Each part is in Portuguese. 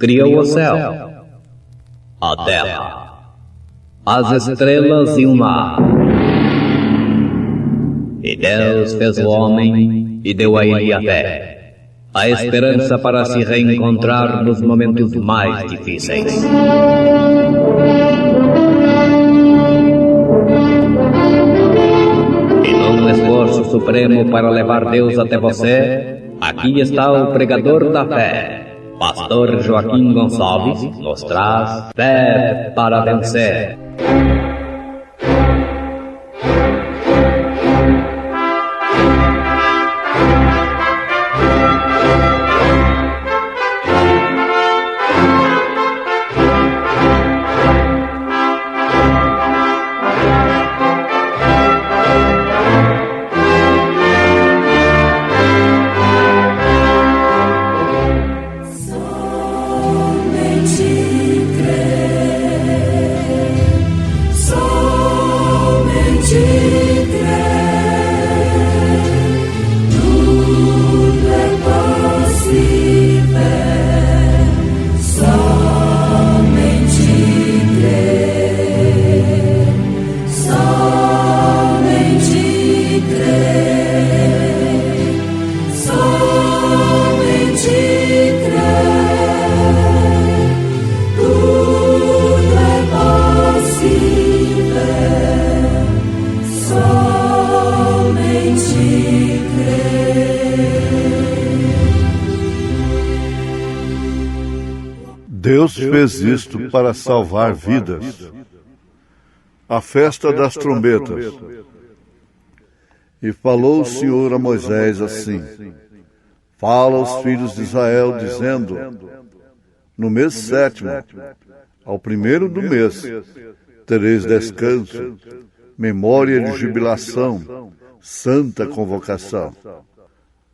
criou o céu, a terra, as estrelas e o mar. E Deus fez o homem e deu a ele a fé, a esperança para se reencontrar nos momentos mais difíceis. E num esforço supremo para levar Deus até você, aqui está o pregador da fé, Pastor Joaquim Gonçalves, nos traz fé para vencer. Deus fez isto para salvar vidas. A festa das trombetas. E falou o Senhor a Moisés assim: fala aos filhos de Israel, dizendo: no mês 7º, ao 1º do mês, tereis descanso, memória de jubilação, santa convocação.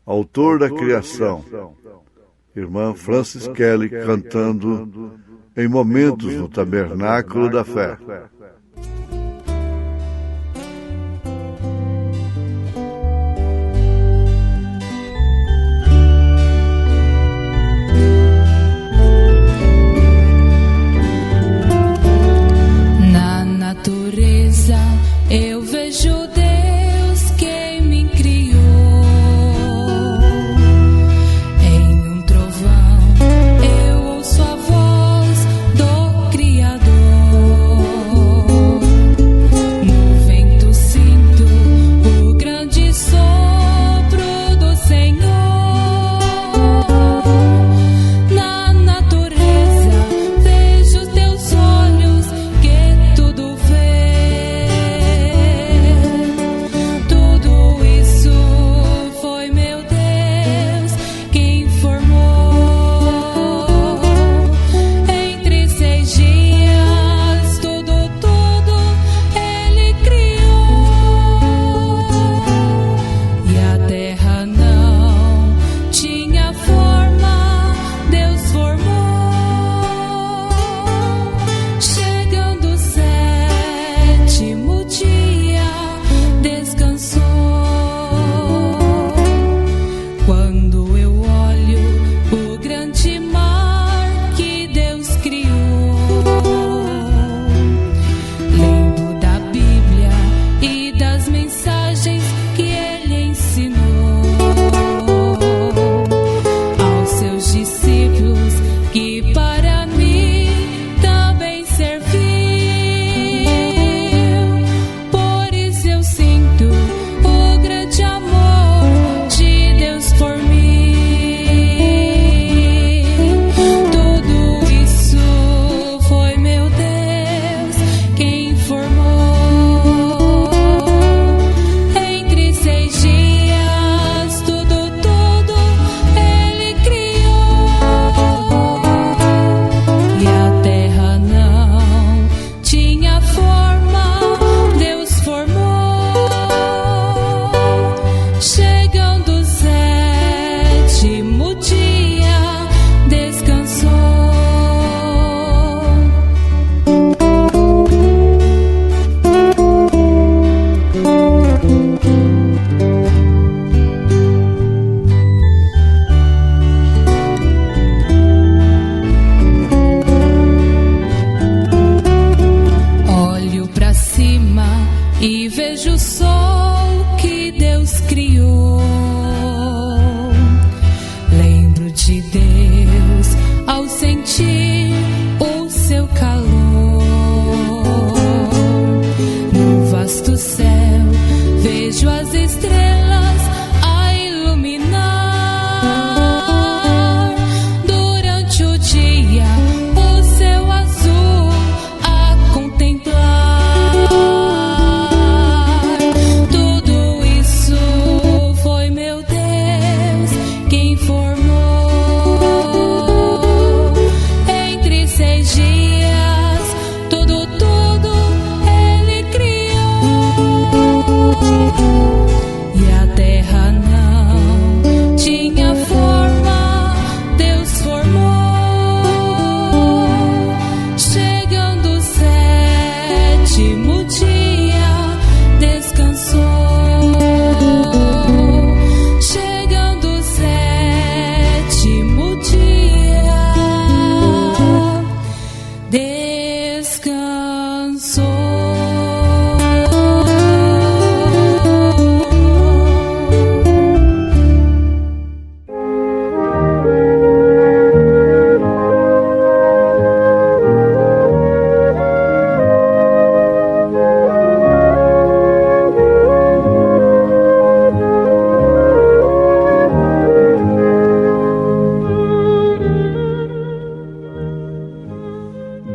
Autor da criação, irmã Francis Kelly, cantando em Momentos no Tabernáculo da Fé. Na natureza eu vejo Deus que me criou. Eu ouço a voz do Criador.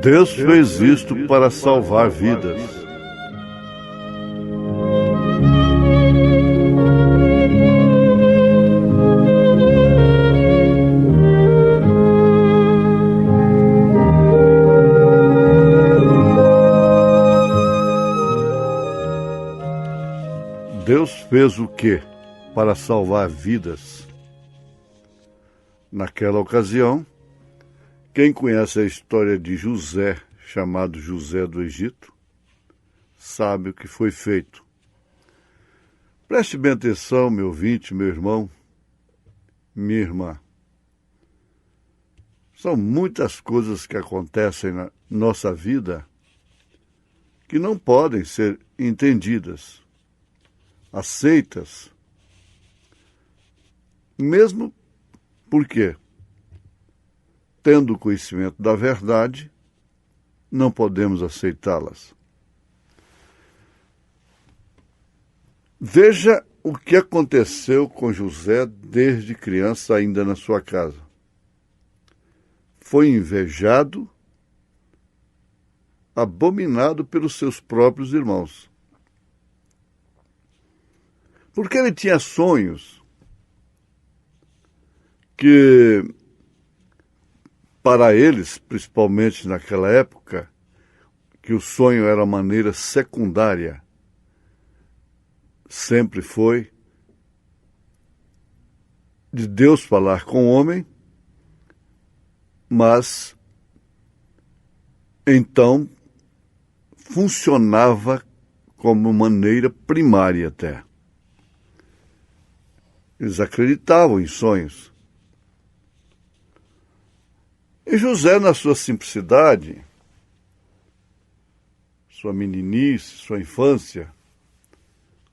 Deus fez isto para salvar vidas. Deus fez o quê para salvar vidas? Naquela ocasião, quem conhece a história de José, chamado José do Egito, sabe o que foi feito. Preste bem atenção, meu ouvinte, meu irmão, minha irmã. São muitas coisas que acontecem na nossa vida que não podem ser entendidas, aceitas, mesmo porque, tendo conhecimento da verdade, não podemos aceitá-las. Veja o que aconteceu com José desde criança, ainda na sua casa. Foi invejado, abominado pelos seus próprios irmãos. Porque ele tinha sonhos que, para eles, principalmente naquela época, que o sonho era a maneira secundária, sempre foi, de Deus falar com o homem, mas então funcionava como maneira primária até. Eles acreditavam em sonhos. E José, na sua simplicidade, sua meninice, sua infância,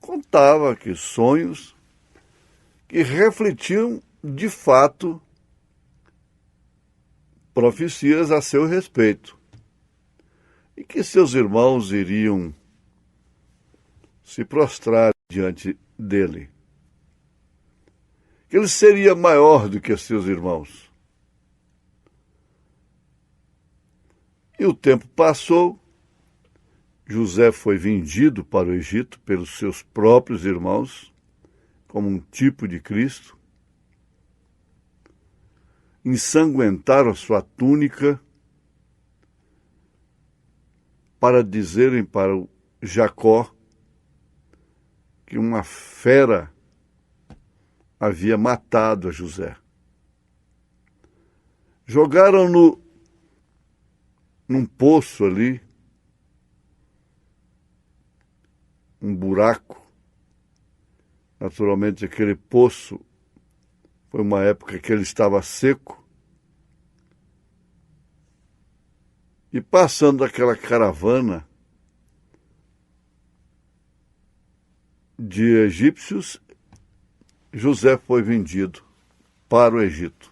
contava que sonhos que refletiam, de fato, profecias a seu respeito, e que seus irmãos iriam se prostrar diante dele, que ele seria maior do que seus irmãos. E o tempo passou, José foi vendido para o Egito pelos seus próprios irmãos, como um tipo de Cristo. Ensanguentaram a sua túnica para dizerem para o Jacó que uma fera havia matado a José. Jogaram-no num poço ali, um buraco. Naturalmente, aquele poço foi uma época que ele estava seco. E passando aquela caravana de egípcios, José foi vendido para o Egito.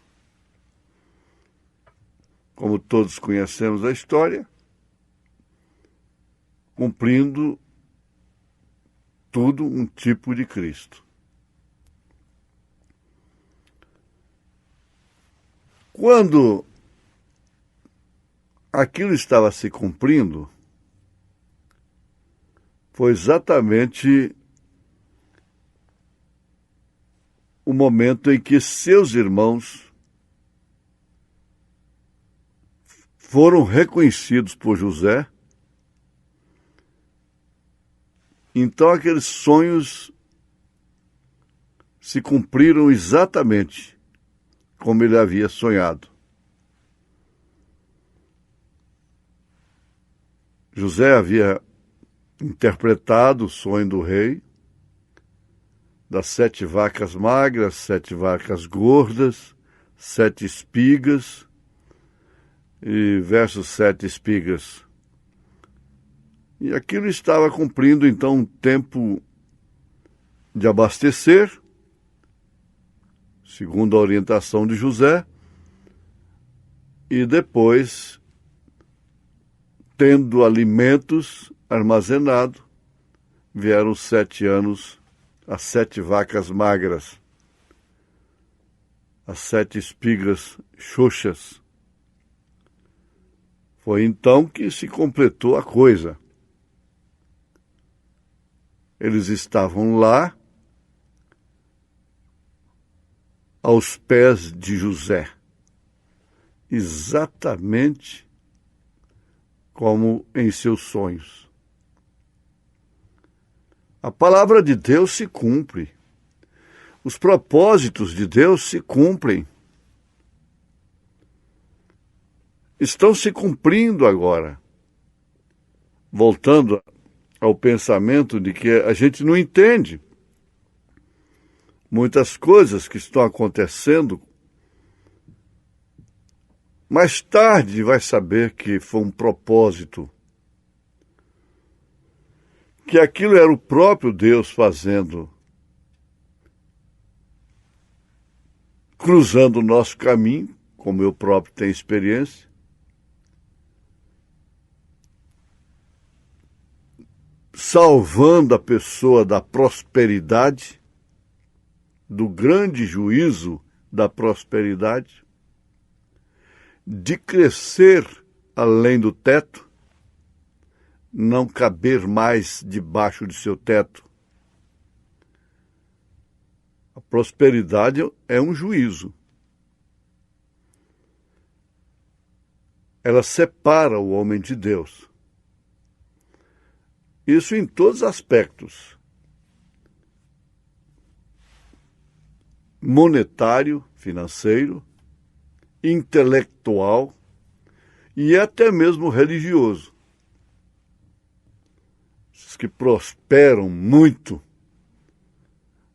Como todos conhecemos a história, cumprindo tudo um tipo de Cristo. Quando aquilo estava se cumprindo, foi exatamente o momento em que seus irmãos foram reconhecidos por José. Então aqueles sonhos se cumpriram exatamente como ele havia sonhado. José havia interpretado o sonho do rei, das 7 vacas magras, 7 vacas gordas, 7 espigas, e versos 7 espigas. E aquilo estava cumprindo, então, um tempo de abastecer, segundo a orientação de José, e depois, tendo alimentos armazenados, vieram 7 anos, as 7 vacas magras, as 7 espigas xoxas. Foi então que se completou a coisa. Eles estavam lá, aos pés de José, exatamente como em seus sonhos. A palavra de Deus se cumpre. Os propósitos de Deus se cumprem. Estão se cumprindo agora. Voltando ao pensamento de que a gente não entende muitas coisas que estão acontecendo. Mais tarde vai saber que foi um propósito, que aquilo era o próprio Deus fazendo, cruzando o nosso caminho, como eu próprio tenho experiência, salvando a pessoa da prosperidade, do grande juízo da prosperidade, de crescer além do teto, não caber mais debaixo de seu teto. A prosperidade é um juízo. Ela separa o homem de Deus. Isso em todos os aspectos. Monetário, financeiro, intelectual e até mesmo religioso. Os que prosperam muito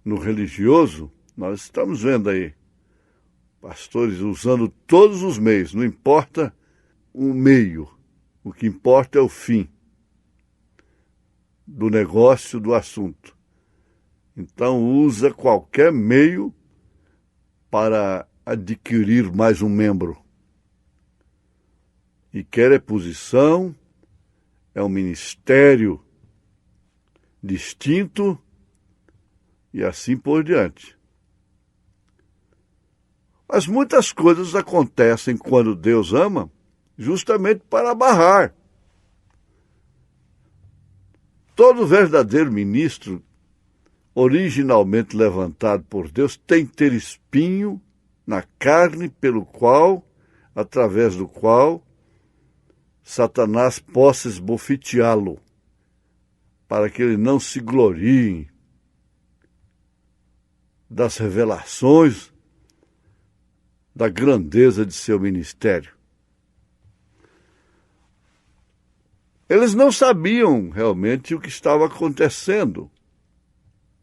no religioso, nós estamos vendo aí pastores usando todos os meios, não importa o meio, o que importa é o fim do negócio, do assunto. Então usa qualquer meio para adquirir mais um membro. E quer é posição, é um ministério distinto e assim por diante. Mas muitas coisas acontecem quando Deus ama, justamente para barrar. Todo verdadeiro ministro, originalmente levantado por Deus, tem que ter espinho na carne pelo qual, através do qual, Satanás possa esbofeteá-lo, para que ele não se glorie das revelações da grandeza de seu ministério. Eles não sabiam realmente o que estava acontecendo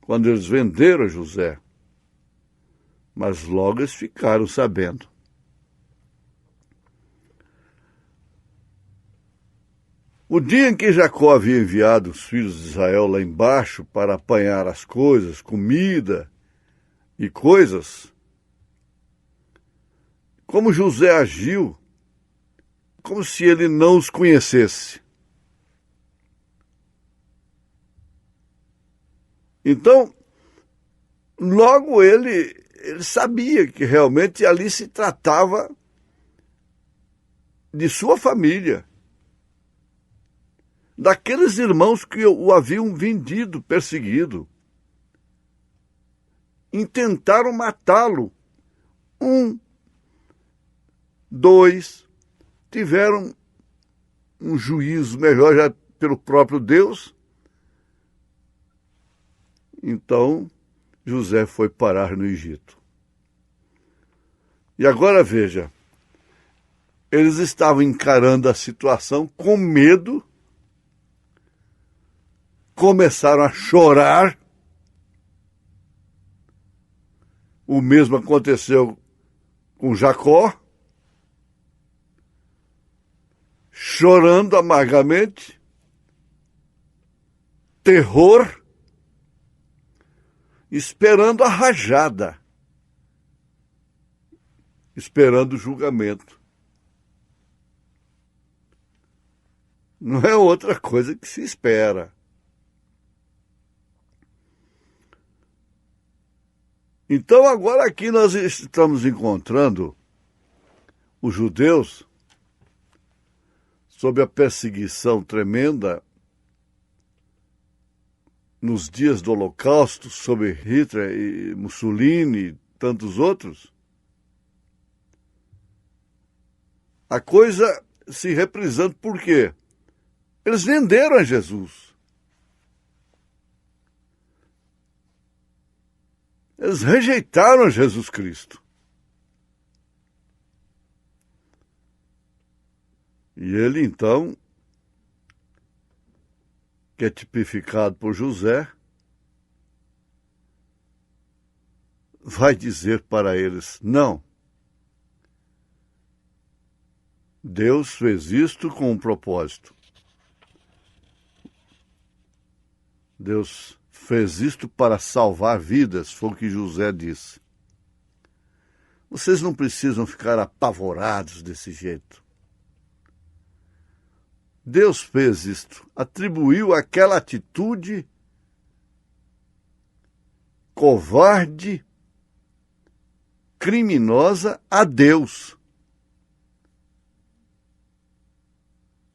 quando eles venderam José, mas logo eles ficaram sabendo. O dia em que Jacó havia enviado os filhos de Israel lá embaixo para apanhar as coisas, comida e coisas, como José agiu, como se ele não os conhecesse. Então, logo ele sabia que realmente ali se tratava de sua família, daqueles irmãos que o haviam vendido, perseguido. Intentaram matá-lo. 1, 2, tiveram um juízo melhor já pelo próprio Deus. Então, José foi parar no Egito. E agora veja, eles estavam encarando a situação com medo, começaram a chorar. O mesmo aconteceu com Jacó, chorando amargamente, terror, esperando a rajada, esperando o julgamento. Não é outra coisa que se espera. Então agora aqui nós estamos encontrando os judeus sob a perseguição tremenda, nos dias do Holocausto, sob Hitler e Mussolini e tantos outros, a coisa se reprisando. Por quê? Eles venderam a Jesus. Eles rejeitaram Jesus Cristo. E ele, então, que é tipificado por José, vai dizer para eles: não. Deus fez isto com um propósito. Deus fez isto para salvar vidas, foi o que José disse. Vocês não precisam ficar apavorados desse jeito. Deus fez isto, atribuiu aquela atitude covarde, criminosa a Deus.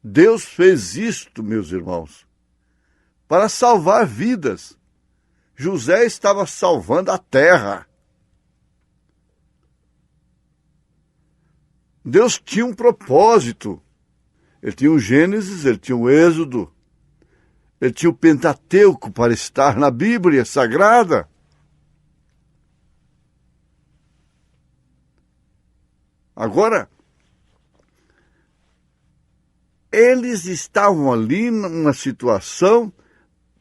Deus fez isto, meus irmãos, para salvar vidas. José estava salvando a terra. Deus tinha um propósito. Ele tinha o Gênesis, ele tinha o Êxodo, ele tinha o Pentateuco para estar na Bíblia Sagrada. Agora, eles estavam ali numa situação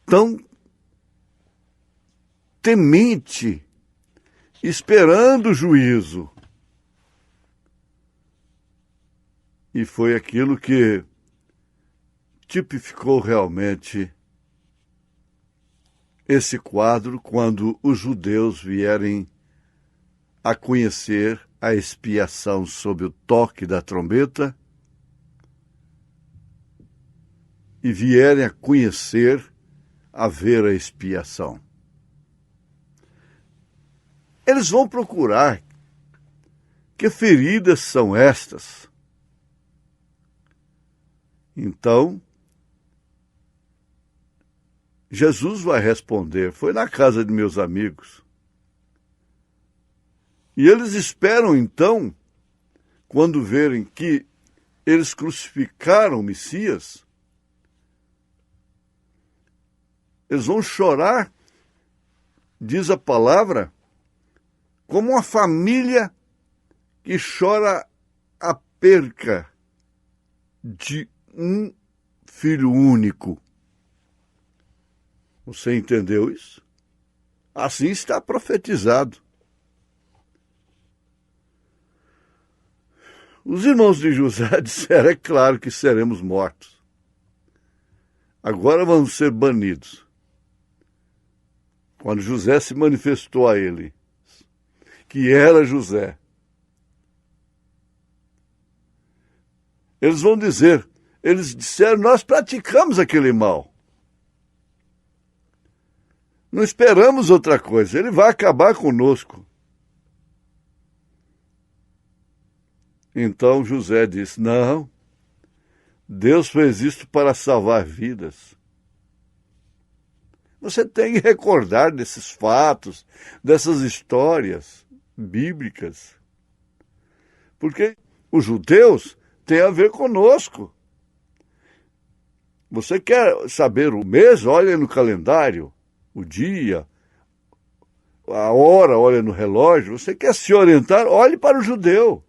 tão temente, esperando o juízo. E foi aquilo que tipificou realmente esse quadro quando os judeus vierem a conhecer a expiação sob o toque da trombeta e vierem a conhecer, a ver a expiação. Eles vão procurar que feridas são estas. Então, Jesus vai responder: foi na casa de meus amigos. E eles esperam, então, quando verem que eles crucificaram o Messias, eles vão chorar, diz a palavra, como uma família que chora a perca de um filho único. Você entendeu isso? Assim está profetizado. Os irmãos de José disseram: é claro que seremos mortos. Agora vamos ser banidos. Quando José se manifestou a ele, que era José, eles vão dizer, eles disseram: nós praticamos aquele mal. Não esperamos outra coisa, ele vai acabar conosco. Então José disse: não, Deus fez isto para salvar vidas. Você tem que recordar desses fatos, dessas histórias bíblicas. Porque os judeus têm a ver conosco. Você quer saber o mês? Olha no calendário, o dia, a hora, olha no relógio. Você quer se orientar? Olhe para o judeu.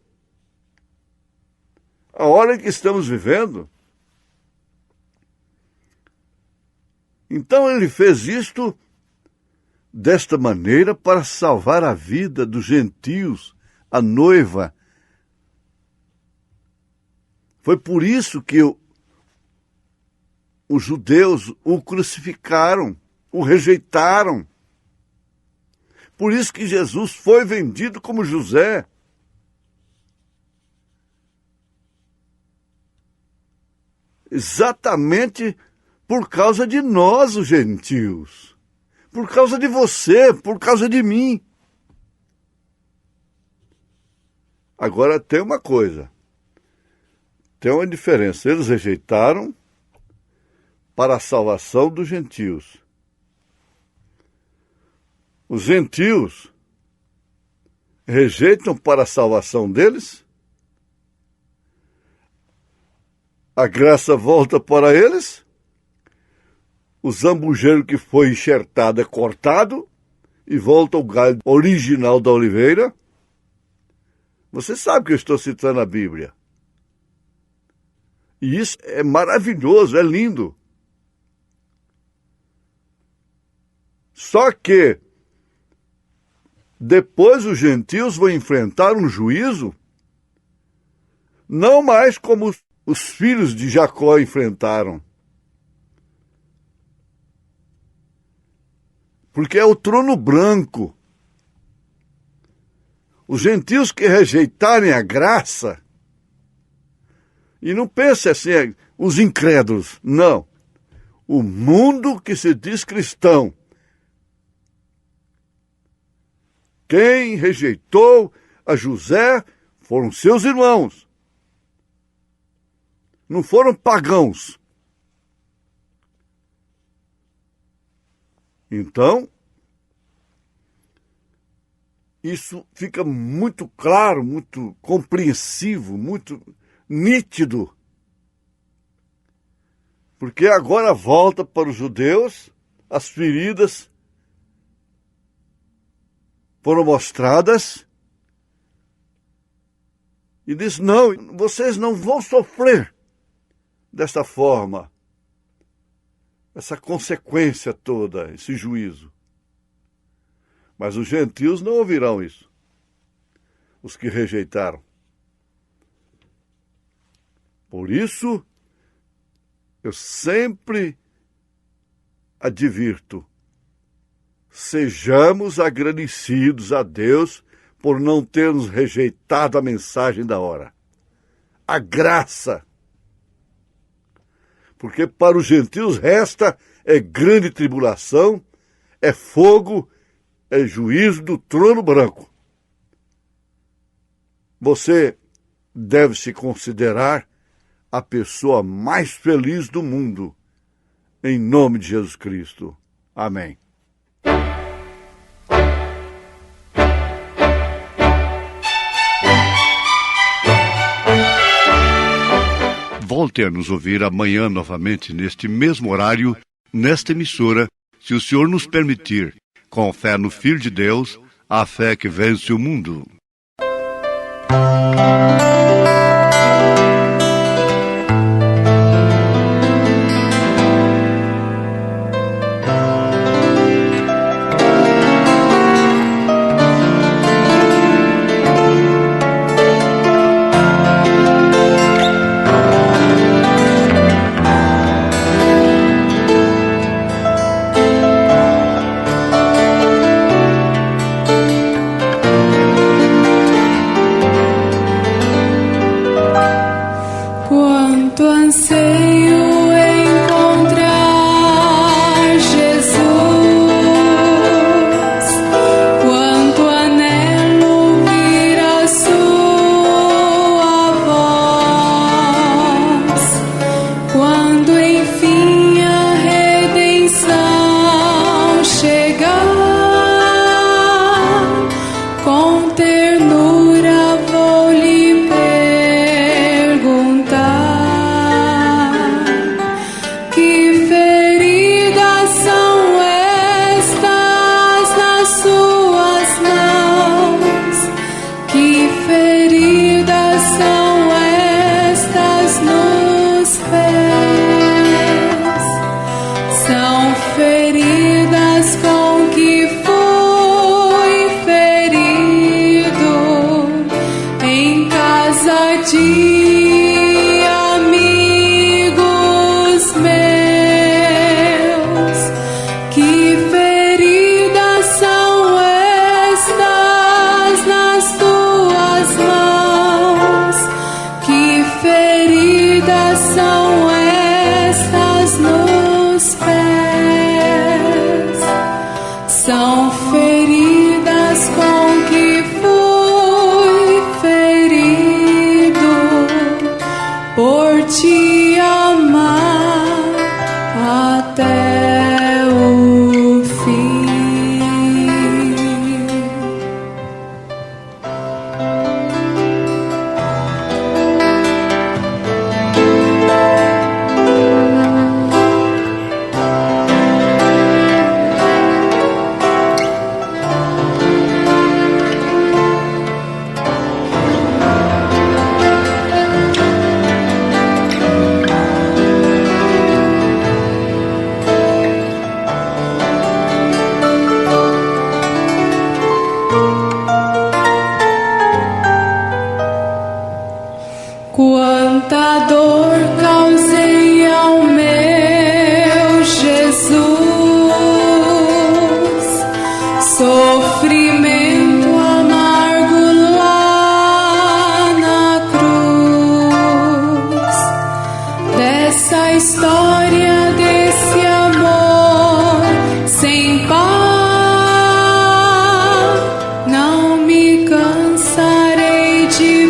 A hora em que estamos vivendo. Então ele fez isto desta maneira para salvar a vida dos gentios, a noiva. Foi por isso que os judeus o crucificaram, o rejeitaram. Por isso que Jesus foi vendido como José. Exatamente por causa de nós, os gentios. Por causa de você, por causa de mim. Agora tem uma coisa. Tem uma diferença. Eles rejeitaram para a salvação dos gentios. Os gentios rejeitam para a salvação deles. A graça volta para eles. O zambujeiro que foi enxertado é cortado e volta o galho original da oliveira. Você sabe que eu estou citando a Bíblia. E isso é maravilhoso, é lindo. Só que depois os gentios vão enfrentar um juízo não mais como os filhos de Jacó enfrentaram. Porque é o trono branco. Os gentios que rejeitarem a graça, e não pense assim, os incrédulos, não. O mundo que se diz cristão. Quem rejeitou a José foram seus irmãos. Não foram pagãos. Então, isso fica muito claro, muito compreensivo, muito nítido. Porque agora volta para os judeus, as feridas foram mostradas e diz, não, vocês não vão sofrer dessa forma, essa consequência toda, esse juízo. Mas os gentios não ouvirão isso, os que rejeitaram. Por isso, eu sempre advirto, sejamos agradecidos a Deus por não termos rejeitado a mensagem da hora. A graça. Porque para os gentios resta é grande tribulação, é fogo, é juízo do trono branco. Você deve se considerar a pessoa mais feliz do mundo, em nome de Jesus Cristo. Amém. Volte a nos ouvir amanhã novamente, neste mesmo horário, nesta emissora, se o Senhor nos permitir, com fé no Filho de Deus, a fé que vence o mundo. Oh Quanta dor causei ao meu Jesus, sofrimento amargo lá na cruz. Dessa história, desse amor sem par, não me cansarei de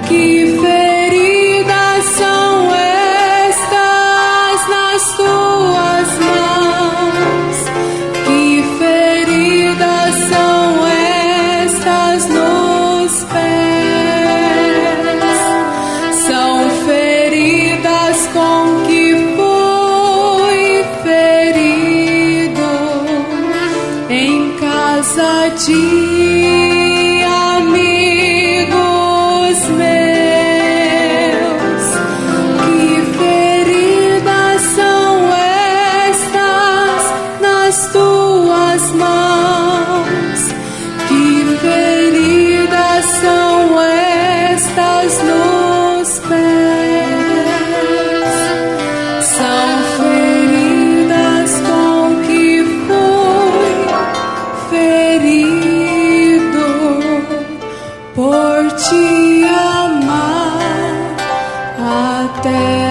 que feridas são estas nas tuas mãos? Que feridas são estas nos pés? São feridas com que fui ferido em casa de por te amar até